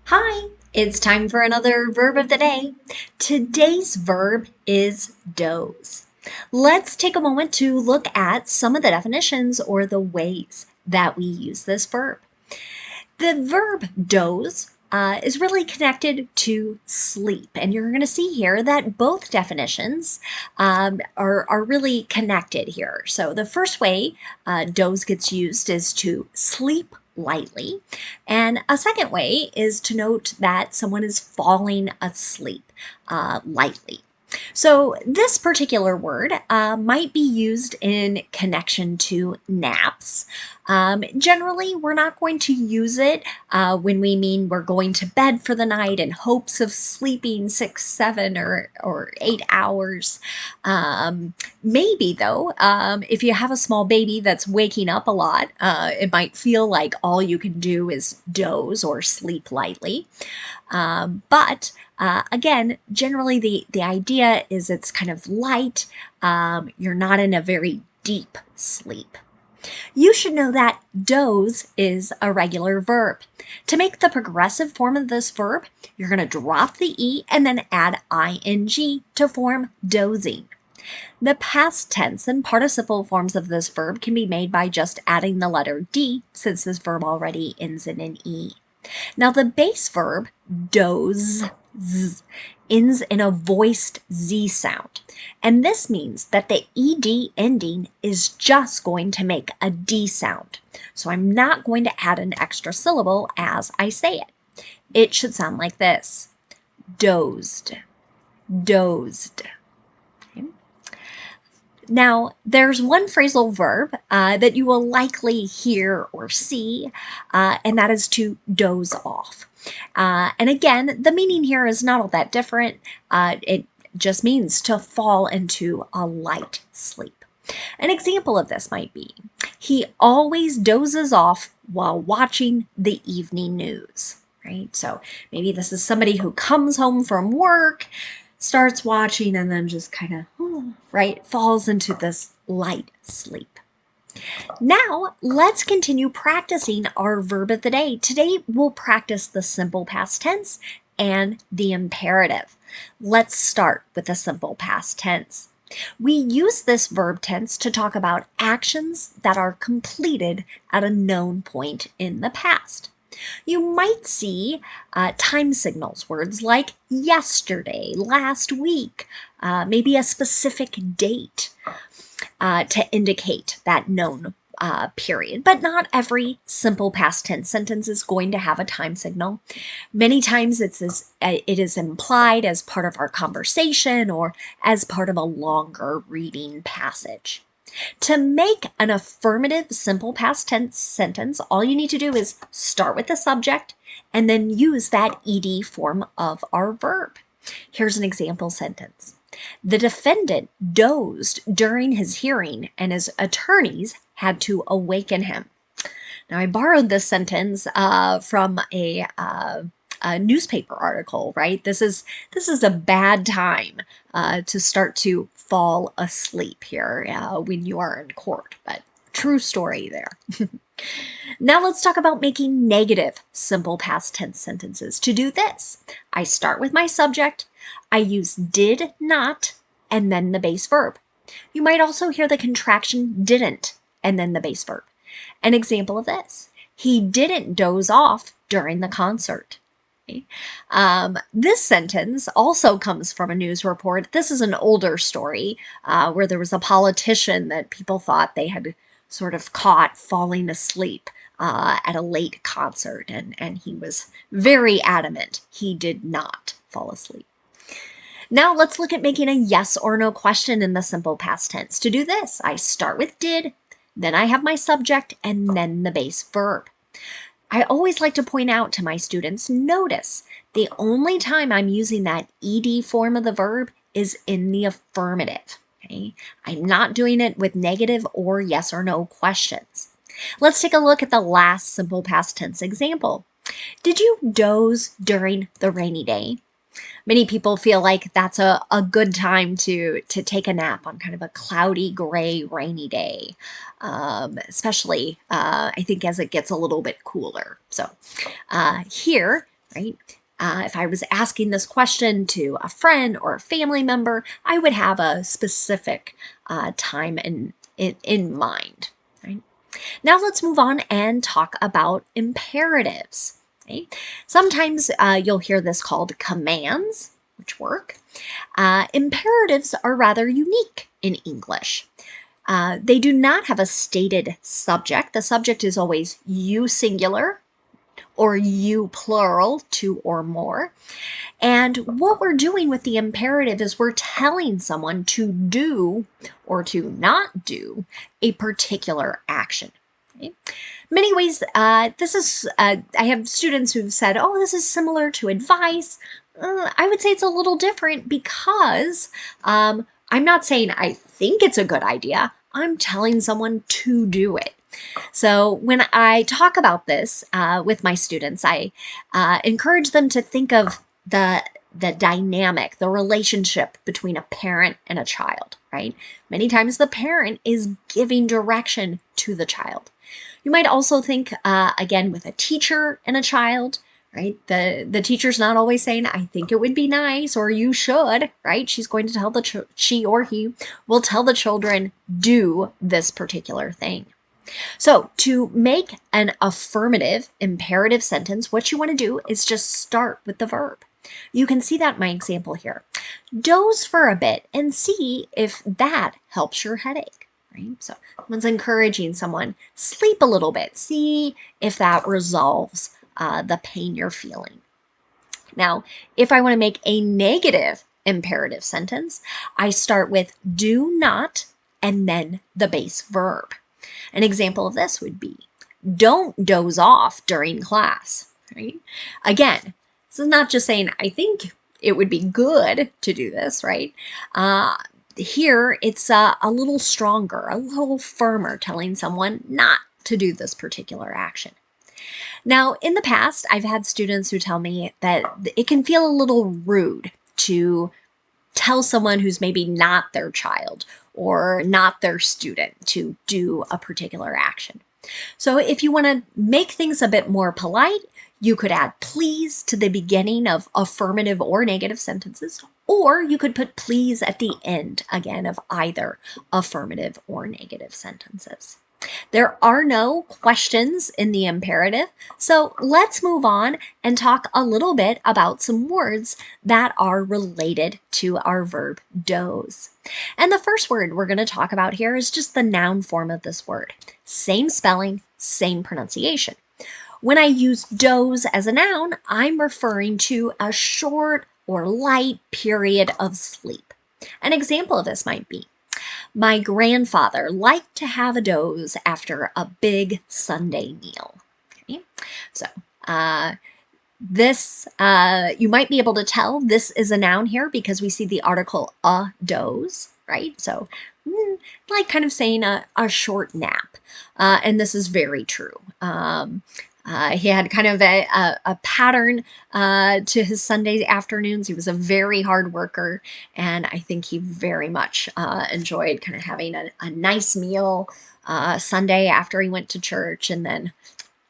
Hi, it's time for another verb of the day. Today's verb is doze. Let's take a moment to look at some of the definitions or the ways that we use this verb. The verb doze is really connected to sleep, and you're going to see here that both definitions are really connected here. So the first way doze gets used is to sleep lightly, and a second way is to note that someone is falling asleep lightly. So this particular word might be used in connection to naps. Generally, we're not going to use it when we mean we're going to bed for the night in hopes of sleeping 6, 7, or 8 hours. Maybe, though, if you have a small baby that's waking up a lot, it might feel like all you can do is doze or sleep lightly. But again, generally the idea is it's kind of light. You're not in a very deep sleep. You should know that doze is a regular verb. To make the progressive form of this verb, you're going to drop the E and then add ing to form dozing. The past tense and participle forms of this verb can be made by just adding the letter D, since this verb already ends in an E. Now the base verb, doze, ends in a voiced Z sound. And this means that the ED ending is just going to make a D sound. So I'm not going to add an extra syllable as I say it. It should sound like this: dozed, dozed. Now, there's one phrasal verb that you will likely hear or see, and that is to doze off. And again, the meaning here is not all that different. It just means to fall into a light sleep. An example of this might be, he always dozes off while watching the evening news, right? So maybe this is somebody who comes home from work, starts watching, and then just kind of, right, falls into this light sleep. Now, let's continue practicing our verb of the day. Today, we'll practice the simple past tense and the imperative. Let's start with the simple past tense. We use this verb tense to talk about actions that are completed at a known point in the past. You might see time signals, words like yesterday, last week, maybe a specific date to indicate that known period. But not every simple past tense sentence is going to have a time signal. Many times it is implied as part of our conversation or as part of a longer reading passage. To make an affirmative simple past tense sentence, all you need to do is start with the subject and then use that ed form of our verb. Here's an example sentence. The defendant dozed during his hearing and his attorneys had to awaken him. Now, I borrowed this sentence from a newspaper article, right? This is a bad time to start to fall asleep here when you are in court, but true story there. Now let's talk about making negative simple past tense sentences. To do this, I start with my subject, I use did not, and then the base verb. You might also hear the contraction didn't, and then the base verb. An example of this: he didn't doze off during the concert. This sentence also comes from a news report. This is an older story where there was a politician that people thought they had sort of caught falling asleep at a late concert, and he was very adamant he did not fall asleep. Now let's look at making a yes or no question in the simple past tense. To do this, I start with did, then I have my subject, and then the base verb. I always like to point out to my students, notice the only time I'm using that ed form of the verb is in the affirmative. Okay? I'm not doing it with negative or yes or no questions. Let's take a look at the last simple past tense example. Did you doze during the rainy day? Many people feel like that's a good time to take a nap on kind of a cloudy, gray, rainy day, especially I think as it gets a little bit cooler. So here, right? If I was asking this question to a friend or a family member, I would have a specific time in mind, right? Now let's move on and talk about imperatives. Okay? Sometimes you'll hear this called commands, which work. Imperatives are rather unique in English. They do not have a stated subject. The subject is always you singular or you plural, two or more. And what we're doing with the imperative is we're telling someone to do or to not do a particular action. Okay? Many ways, this is, I have students who've said, oh, this is similar to advice. I would say it's a little different because I'm not saying I think it's a good idea. I'm telling someone to do it. So when I talk about this with my students, I encourage them to think of the dynamic, the relationship between a parent and a child, right? Many times the parent is giving direction to the child. You might also think, again, with a teacher and a child, right? The teacher's not always saying, I think it would be nice, or you should, right? She's going to tell she or he will tell the children, do this particular thing. So to make an affirmative imperative sentence, what you want to do is just start with the verb. You can see that in my example here. Doze for a bit and see if that helps your headache. Right? So someone's encouraging someone, sleep a little bit. See if that resolves the pain you're feeling. Now, if I want to make a negative imperative sentence, I start with do not and then the base verb. An example of this would be, don't doze off during class, right? Again, this is not just saying, I think it would be good to do this, right? Here, it's a little stronger, a little firmer, telling someone not to do this particular action. Now, in the past, I've had students who tell me that it can feel a little rude to tell someone who's maybe not their child or not their student to do a particular action. So if you want to make things a bit more polite, you could add please to the beginning of affirmative or negative sentences, or you could put please at the end, again, of either affirmative or negative sentences. There are no questions in the imperative, so let's move on and talk a little bit about some words that are related to our verb doze. And the first word we're going to talk about here is just the noun form of this word. Same spelling, same pronunciation. When I use doze as a noun, I'm referring to a short or light period of sleep. An example of this might be, my grandfather liked to have a doze after a big Sunday meal. Okay? So this, you might be able to tell this is a noun here because we see the article a doze, right? So like kind of saying a short nap. And this is very true. He had kind of a pattern to his Sunday afternoons. He was a very hard worker, and I think he very much enjoyed kind of having a nice meal Sunday after he went to church, and then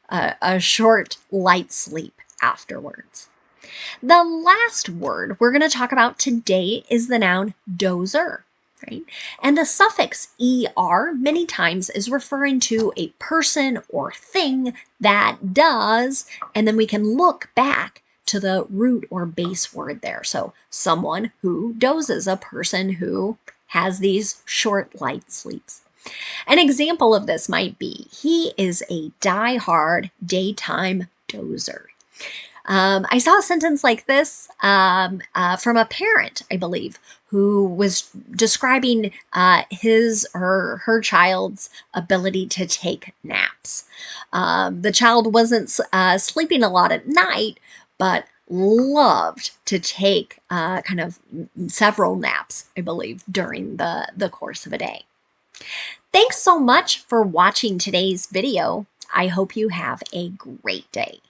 a short, light sleep afterwards. The last word we're going to talk about today is the noun dozer. Right? And the suffix er many times is referring to a person or thing that does, and then we can look back to the root or base word there. So someone who dozes, a person who has these short, light sleeps. An example of this might be, he is a die-hard daytime dozer. I saw a sentence like this from a parent, I believe, who was describing his or her child's ability to take naps. The child wasn't sleeping a lot at night, but loved to take kind of several naps, I believe, during the course of a day. Thanks so much for watching today's video. I hope you have a great day.